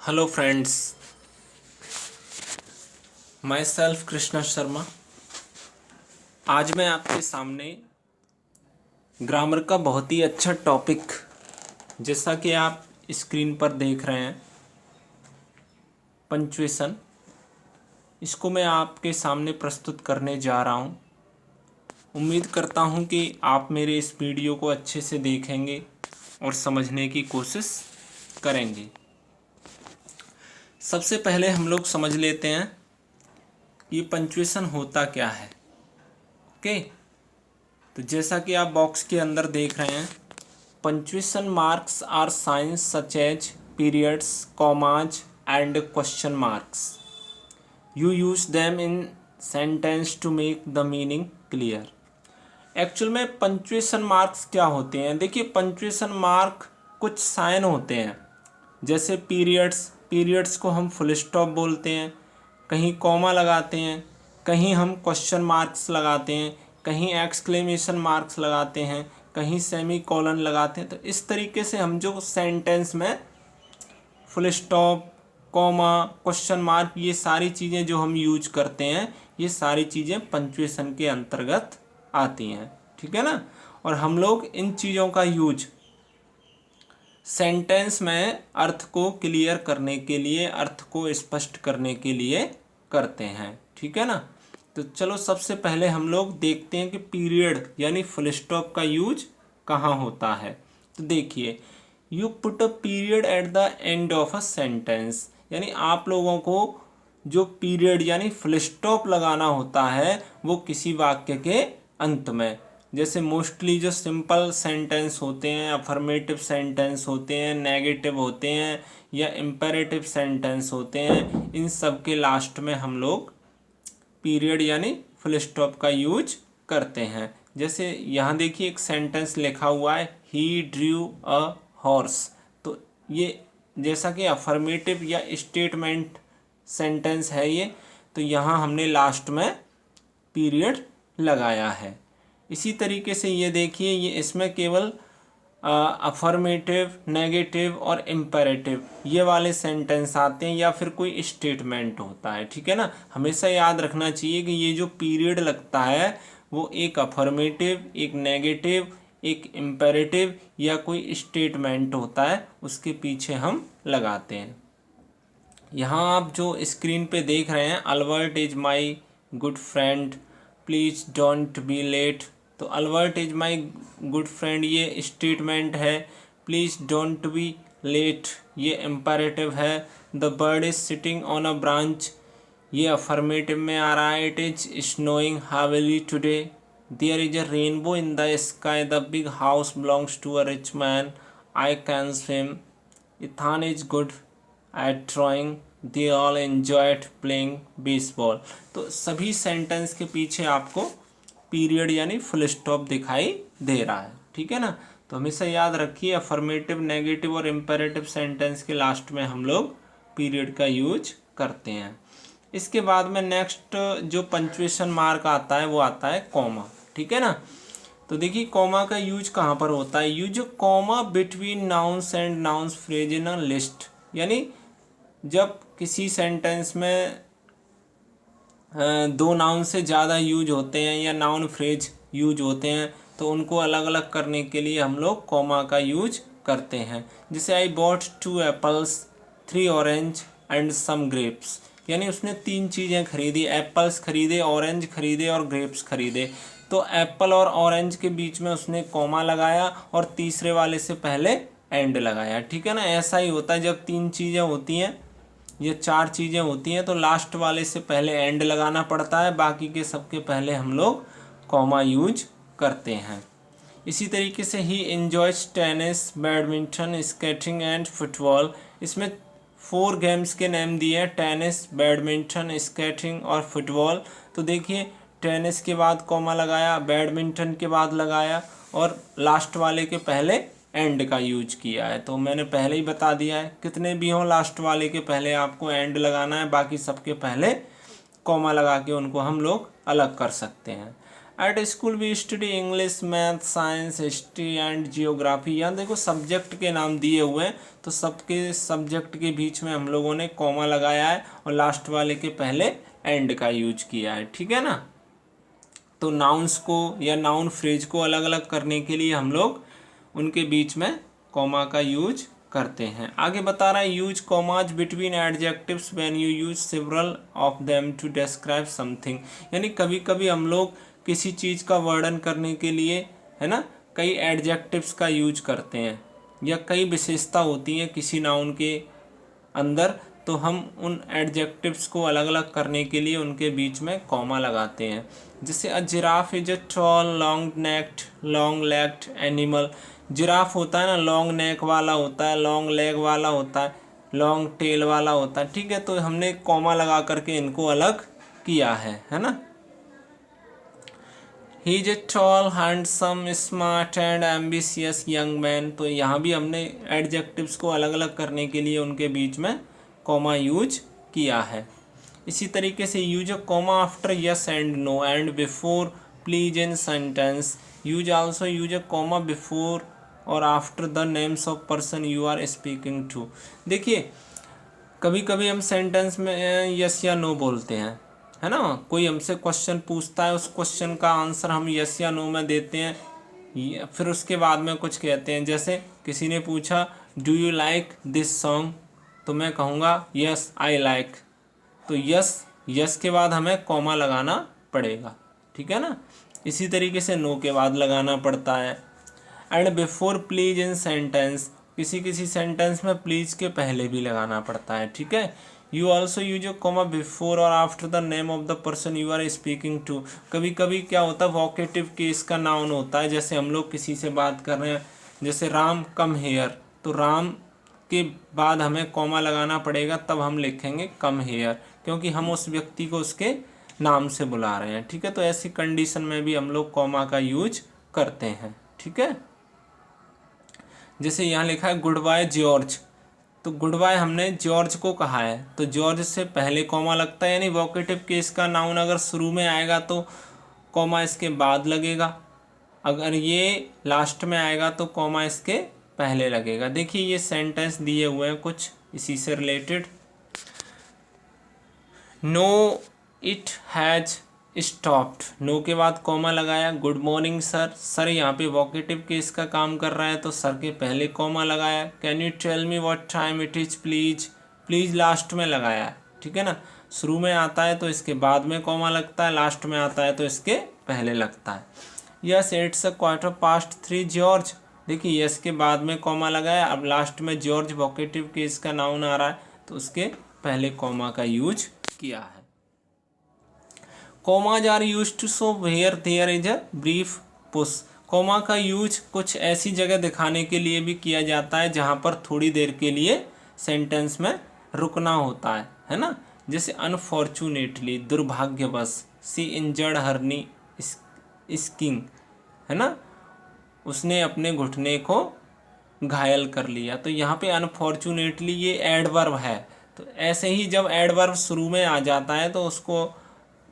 Hello friends, my self Krishna Sharma. आज मैं आपके सामने ग्रामर का बहुत ही अच्छा टॉपिक, जैसा कि आप स्क्रीन पर देख रहे हैं, पंक्चुएशन, इसको मैं आपके सामने प्रस्तुत करने जा रहा हूँ। उम्मीद करता हूँ कि आप मेरे इस वीडियो को अच्छे से देखेंगे और समझने की कोशिश करेंगे। सबसे पहले हम लोग समझ लेते हैं ये पंक्चुएशन होता क्या है। ओके, तो जैसा कि आप बॉक्स के अंदर देख रहे हैं, punctuation marks are signs such as periods, commas and question marks. You use them in sentence to make the meaning clear. Actual में पंक्चुएशन मार्क्स क्या होते हैं? देखिए, पंक्चुएशन मार्क कुछ साइन होते हैं, जैसे पीरियड्स को हम फुल स्टॉप बोलते हैं, कहीं कॉमा लगाते हैं, कहीं हम क्वेश्चन मार्क्स लगाते हैं, कहीं एक्सक्लेमेशन मार्क्स लगाते हैं, कहीं सेमी कॉलन लगाते हैं। तो इस तरीके से हम जो सेंटेंस में full stop, comma, question mark, ये सारी चीज़ें जो हम यूज करते हैं, ये सारी चीज़ें पंक्चुएशन के अंतर्गत आती हैं। ठीक है ना? और हम लोग इन चीज़ों का यूज सेंटेंस में अर्थ को क्लियर करने के लिए, अर्थ को स्पष्ट करने के लिए करते हैं। ठीक है ना? तो चलो सबसे पहले हम लोग देखते हैं कि पीरियड यानी फुल स्टॉप का यूज कहाँ होता है। तो देखिए, you put a period at the end of a sentence, यानी आप लोगों को जो पीरियड यानी फुल स्टॉप लगाना होता है वो किसी वाक्य के अंत में। जैसे मोस्टली जो सिंपल सेंटेंस होते हैं, अफर्मेटिव सेंटेंस होते हैं, नेगेटिव होते हैं या इम्पेरेटिव सेंटेंस होते हैं, इन सब के लास्ट में हम लोग पीरियड यानी फुल स्टॉप का यूज करते हैं। जैसे यहाँ देखिए एक सेंटेंस लिखा हुआ है, ही ड्रू अ हॉर्स। तो ये जैसा कि अफर्मेटिव या स्टेटमेंट सेंटेंस है ये, तो यहाँ हमने लास्ट में पीरियड लगाया है। इसी तरीके से ये देखिए, ये इसमें केवल अफर्मेटिव, नेगेटिव और इम्पेरेटिव ये वाले सेंटेंस आते हैं या फिर कोई स्टेटमेंट होता है। ठीक है ना? हमेशा याद रखना चाहिए कि ये जो पीरियड लगता है वो एक अफर्मेटिव, एक नेगेटिव, एक इम्पेरेटिव या कोई स्टेटमेंट होता है, उसके पीछे हम लगाते हैं। यहाँ आप जो स्क्रीन पे देख रहे हैं, Albert is my good friend, please don't be late. तो Albert is my good friend ये स्टेटमेंट है, प्लीज़ डोंट बी लेट ये इम्पेरेटिव है, the bird is sitting on a branch ये अफर्मेटिव में आ रहा है, it is snowing heavily today, there is a rainbow in the sky, the big house belongs to a rich man, I can swim, Ethan is good at drawing, they all enjoyed playing baseball. तो सभी sentence के पीछे आपको period यानी full stop दिखाई दे रहा है। ठीक है ना? तो हमेशा याद रखिए, अफर्मेटिव, नेगेटिव और इम्पेरेटिव सेंटेंस के लास्ट में हम लोग पीरियड का यूज करते हैं। इसके बाद में नेक्स्ट जो पंक्चुएशन मार्क आता है वो आता है कॉमा। ठीक है ना? तो देखिए, कॉमा का यूज कहाँ पर होता है? Use comma between nouns and nouns phrase in a list, यानी जब किसी सेंटेंस में दो नाउन से ज़्यादा यूज होते हैं या नाउन फ्रेज यूज होते हैं, तो उनको अलग अलग करने के लिए हम लोग कॉमा का यूज करते हैं। जैसे I bought 2 apples, 3 orange and some grapes, यानी उसने 3 चीज़ें खरीदी, एप्पल्स खरीदे, ऑरेंज खरीदे और ग्रेप्स खरीदे। तो एप्पल और ऑरेंज के बीच में उसने कॉमा लगाया और तीसरे वाले से पहले एंड लगाया। ठीक है ना? ऐसा ही होता है जब 3 चीज़ें होती हैं, ये 4 चीज़ें होती हैं, तो लास्ट वाले से पहले एंड लगाना पड़ता है, बाकी के सबके पहले हम लोग कॉमा यूज करते हैं। इसी तरीके से ही enjoys tennis, badminton, skating and football. इसमें 4 गेम्स के नाम दिए हैं, टेनिस, बैडमिंटन, स्केटिंग और फुटबॉल। तो देखिए, टेनिस के बाद कॉमा लगाया, बैडमिंटन के बाद लगाया और लास्ट वाले के पहले एंड का यूज किया है। तो मैंने पहले ही बता दिया है, कितने भी हों लास्ट वाले के पहले आपको एंड लगाना है, बाकी सबके पहले कॉमा लगा के उनको हम लोग अलग कर सकते हैं। At school we study English, math, science, history and geography. यहाँ देखो सब्जेक्ट के नाम दिए हुए हैं, तो सबके सब्जेक्ट के बीच में हम लोगों ने कॉमा लगाया है और लास्ट वाले के पहले एंड का यूज किया है, ठीक है ना। तो नाउन्स को या नाउन फ्रेज को अलग अलग करने के लिए हम लोग उनके बीच में कॉमा का यूज करते हैं। आगे बता रहा है use commas between adjectives when you use several of them to describe something. यानी कभी कभी हम लोग किसी चीज़ का वर्णन करने के लिए, है ना, कई एडजेक्टिव्स का यूज करते हैं या कई विशेषता होती हैं किसी नाउन के अंदर, तो हम उन एडजेक्टिव्स को अलग अलग करने के लिए उनके बीच में कॉमा लगाते हैं। जैसे a giraffe is a tall long necked long legged animal. Giraffe होता है ना, लॉन्ग नेक वाला होता है, लॉन्ग लेग वाला होता है, लॉन्ग टेल वाला होता है, ठीक है। तो हमने कॉमा लगा करके इनको अलग किया है ना। He is a tall handsome smart and ambitious young man. तो यहाँ भी हमने एडजेक्टिव्स को अलग अलग करने के लिए उनके बीच में कॉमा यूज किया है। इसी तरीके से use a comma after yes and no and before please in sentence. Use also use a comma before और after the names of person you are speaking to. देखिए कभी कभी हम सेंटेंस में यस या नो बोलते हैं, है ना। कोई हमसे क्वेश्चन पूछता है, उस क्वेश्चन का आंसर हम यस या नो में देते हैं, फिर उसके बाद में कुछ कहते हैं। जैसे किसी ने पूछा do you like this song, तो मैं कहूँगा यस आई लाइक। तो यस के बाद हमें कॉमा लगाना पड़ेगा, ठीक है ना। इसी तरीके से नो के बाद लगाना पड़ता है। And before please in sentence, किसी किसी सेंटेंस में प्लीज के पहले भी लगाना पड़ता है, ठीक है। You also use a comma before और after the name of the person you are speaking to. कभी कभी क्या होता है वोकेटिव केस का नाउन होता है, जैसे हम लोग किसी से बात कर रहे हैं, जैसे राम कम हेयर, तो राम के बाद हमें कॉमा लगाना पड़ेगा, तब हम लिखेंगे कम हेयर, क्योंकि हम उस व्यक्ति को उसके नाम से बुला रहे हैं, ठीक है। तो ऐसी कंडीशन में भी हम लोग कॉमा का यूज करते हैं, ठीक है। जैसे यहाँ लिखा है गुड बाय जॉर्ज, तो गुड बाय हमने जॉर्ज को कहा है, तो जॉर्ज से पहले कॉमा लगता है, यानी वोकेटिव केस का नाउन अगर शुरू में आएगा तो कॉमा इसके बाद लगेगा, अगर ये लास्ट में आएगा तो कॉमा इसके पहले लगेगा। देखिए ये सेंटेंस दिए हुए हैं कुछ इसी से related. No it has stopped, no के बाद कॉमा लगाया। गुड मॉर्निंग सर, सर यहाँ पे वोकेटिव केस का काम कर रहा है, तो सर के पहले कॉमा लगाया। Can you tell me what time it is please, please last में लगाया, ठीक है ना। शुरू में आता है तो इसके बाद में कॉमा लगता है, लास्ट में आता है तो इसके पहले लगता है। Yes it's a quarter past 3 George, देखिए यस के बाद में कॉमा लगाया, अब लास्ट में जॉर्ज वोकेटिव केस का नाउन आ रहा है, तो उसके पहले कॉमा का यूज किया है। Commas are used to show where there is a brief pause. Comma का यूज कुछ ऐसी जगह दिखाने के लिए भी किया जाता है जहाँ पर थोड़ी देर के लिए सेंटेंस में रुकना होता है ना। जैसे अनफॉर्चुनेटली, दुर्भाग्यवश, सी इंजर्ड हर्नी स्किंग, है ना, उसने अपने घुटने को घायल कर लिया। तो यहाँ पे अनफॉर्चुनेटली ये एडवर्ब है, तो ऐसे ही जब एडवर्ब शुरू में आ जाता है तो उसको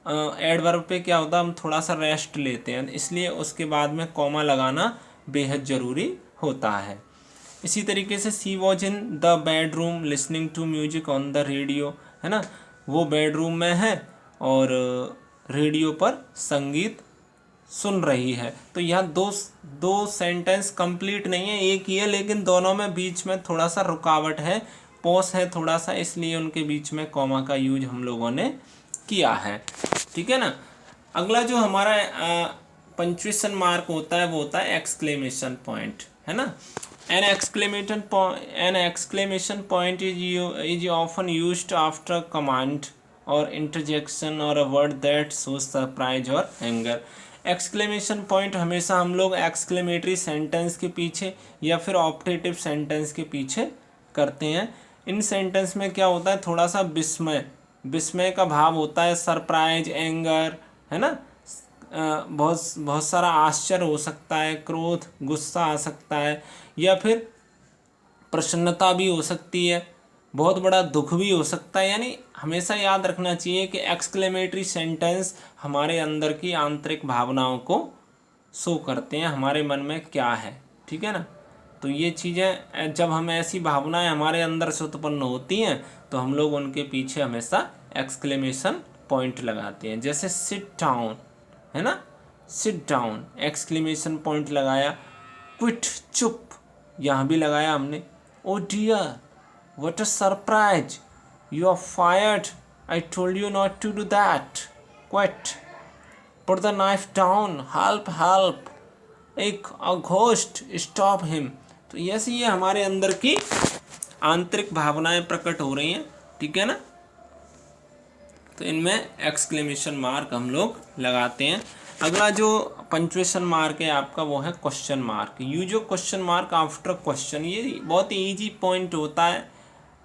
एडवर्ब पे क्या होता है, हम थोड़ा सा रेस्ट लेते हैं, इसलिए उसके बाद में कॉमा लगाना बेहद ज़रूरी होता है। इसी तरीके से she was in the bedroom listening to music on the radio, है ना, वो बेडरूम में है और रेडियो पर संगीत सुन रही है। तो यहाँ दो सेंटेंस कंप्लीट नहीं है, एक ही है, लेकिन दोनों में बीच में थोड़ा सा रुकावट है, पॉज है थोड़ा सा, इसलिए उनके बीच में कॉमा का यूज हम लोगों ने किया है, ठीक है ना। अगला जो हमारा पंक्चुएशन मार्क होता है वो होता है एक्सक्लेमेशन पॉइंट, है ना। An exclamation point is often used after command और इंटरजेक्शन और a word that shows surprise और एंगर। एक्सक्लेमेशन पॉइंट हमेशा हम लोग एक्सक्लेमेटरी सेंटेंस के पीछे या फिर ऑप्टेटिव सेंटेंस के पीछे करते हैं। इन सेंटेंस में क्या होता है, थोड़ा सा विस्मय का भाव होता है, सरप्राइज, एंगर, है ना, बहुत सारा आश्चर्य हो सकता है, क्रोध, गुस्सा आ सकता है, या फिर प्रसन्नता भी हो सकती है, बहुत बड़ा दुख भी हो सकता है। यानी हमेशा याद रखना चाहिए कि एक्सक्लेमेटरी सेंटेंस हमारे अंदर की आंतरिक भावनाओं को शो करते हैं, हमारे मन में क्या है, ठीक है ना। तो ये चीज़ें जब हम ऐसी भावनाएं हमारे अंदर से उत्पन्न होती हैं तो हम लोग उनके पीछे हमेशा एक्सक्लेमेशन पॉइंट लगाते हैं। जैसे सिट डाउन है ना, सिट डाउन एक्सक्लेमेशन पॉइंट लगाया। क्विट चुप, यहाँ भी लगाया हमने। Oh dear what a surprise, you are fired, I told you not to do that, quiet, put the knife down, help help, eek a ghost, stop him. तो ऐसे ये हमारे अंदर की आंतरिक भावनाएं प्रकट हो रही हैं, ठीक है ना। तो इनमें एक्सक्लेमेशन मार्क हम लोग लगाते हैं। अगला जो पंक्चुएशन मार्क है आपका वो है question mark. Use question mark after question, ये बहुत ही ईजी पॉइंट होता है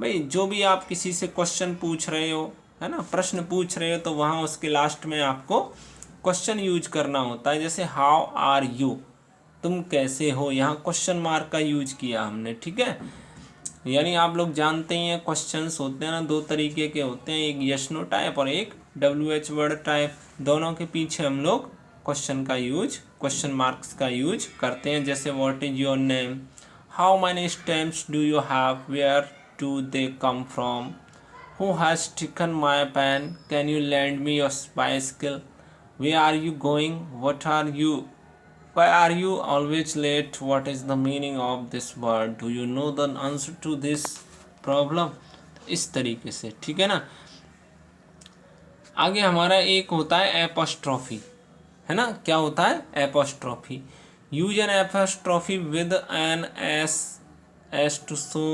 भाई। जो भी आप किसी से क्वेश्चन पूछ रहे हो है ना, प्रश्न पूछ रहे हो, तो वहाँ उसके लास्ट में आपको क्वेश्चन यूज करना होता है। जैसे हाउ आर यू, तुम कैसे हो, यहाँ क्वेश्चन मार्क का यूज किया हमने, ठीक है। यानी आप लोग जानते ही हैं क्वेश्चंस होते हैं ना, दो तरीके के होते हैं, एक यस नो टाइप और एक WH वर्ड टाइप। दोनों के पीछे हम लोग क्वेश्चन का यूज, क्वेश्चन मार्क्स का यूज करते हैं। जैसे what is your name, how many stamps do you have, where do they come from, who has taken my pen, can you lend me your bicycle, where are you going, what are you, why are you always late, what is the meaning of this word, do you know the answer to this problem। इस तरीके से, ठीक है ना। आगे हमारा एक होता है एपोस्ट्रॉफी, है ना। क्या होता है apostrophe, use an apostrophe with an s to show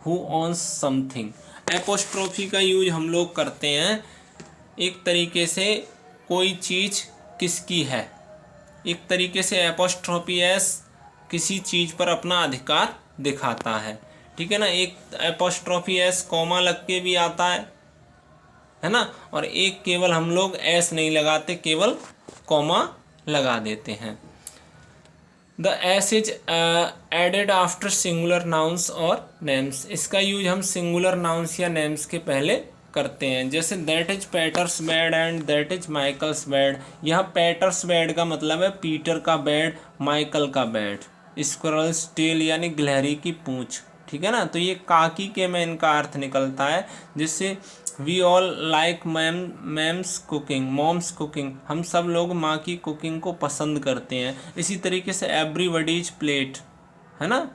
who owns something. Apostrophe का यूज हम लोग करते हैं एक तरीके से कोई चीज़ किसकी है, एक तरीके से एपोस्ट्रोफी एस किसी चीज़ पर अपना अधिकार दिखाता है, ठीक है ना। एक एपोस्ट्रोफी एस कॉमा लग के भी आता है ना, और एक केवल हम लोग एस नहीं लगाते, केवल कॉमा लगा देते हैं। The S is added after singular nouns और नेम्स, इसका यूज हम सिंगुलर नाउन्स या नेम्स के पहले करते हैं। जैसे that is Peter's bed and that is Michael's bed. यहाँ पीटर्स बेड का मतलब है पीटर का बेड, माइकल का बेड। स्क्विरल्स टेल यानी गिलहरी की पूंछ, ठीक है ना। तो ये काकी के में इनका अर्थ निकलता है। जिससे we all like mum's cooking, mom's cooking, हम सब लोग माँ की कुकिंग को पसंद करते हैं। इसी तरीके से एवरीबॉडीज प्लेट, है ना।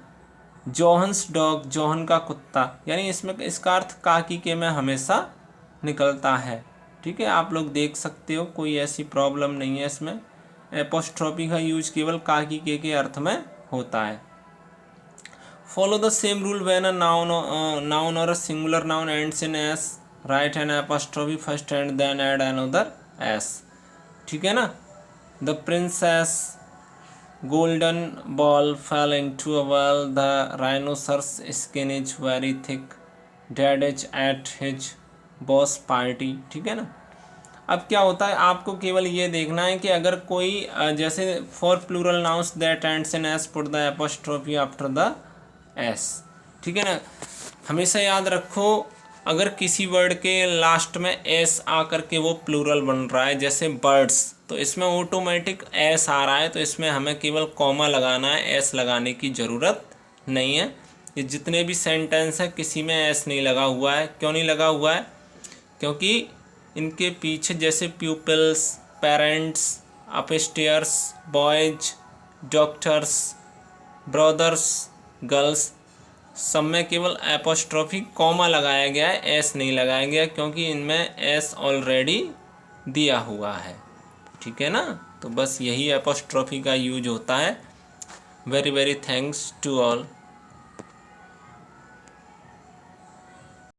जोहन्स डॉग, जोहन का कुत्ता, यानी इसमें इसका अर्थ काकी के में हमेशा निकलता है, ठीक है। आप लोग देख सकते हो, कोई ऐसी प्रॉब्लम नहीं है इसमें। एपोस्ट्रॉफी का यूज केवल काकी के अर्थ में होता है। Follow the same rule when a noun or a singular noun ends in s, write an apostrophe first and then add another s, ठीक है ना। The princess golden ball fell into a well, the rhinoceros skin is very thick, dad is at his boss party, ठीक है ना। अब क्या होता है, आपको केवल ये देखना है कि अगर कोई जैसे for plural nouns that ends in S put the apostrophe after the S, ठीक है ना। हमेशा याद रखो अगर किसी वर्ड के लास्ट में एस आकर के वो प्लूरल बन रहा है, जैसे बर्ड्स, तो इसमें ऑटोमेटिक एस आ रहा है, तो इसमें हमें केवल कॉमा लगाना है, एस लगाने की ज़रूरत नहीं है। ये जितने भी सेंटेंस हैं किसी में एस नहीं लगा हुआ है। क्यों नहीं लगा हुआ है? क्योंकि इनके पीछे जैसे pupils, parents, upstairs, boys, doctors, brothers, girls, सब में केवल एपोस्ट्रोफी कॉमा लगाया गया है, एस नहीं लगाया गया, क्योंकि इनमें एस ऑलरेडी दिया हुआ है, ठीक है ना। तो बस यही एपोस्ट्रोफी का यूज होता है। Very very thanks to all.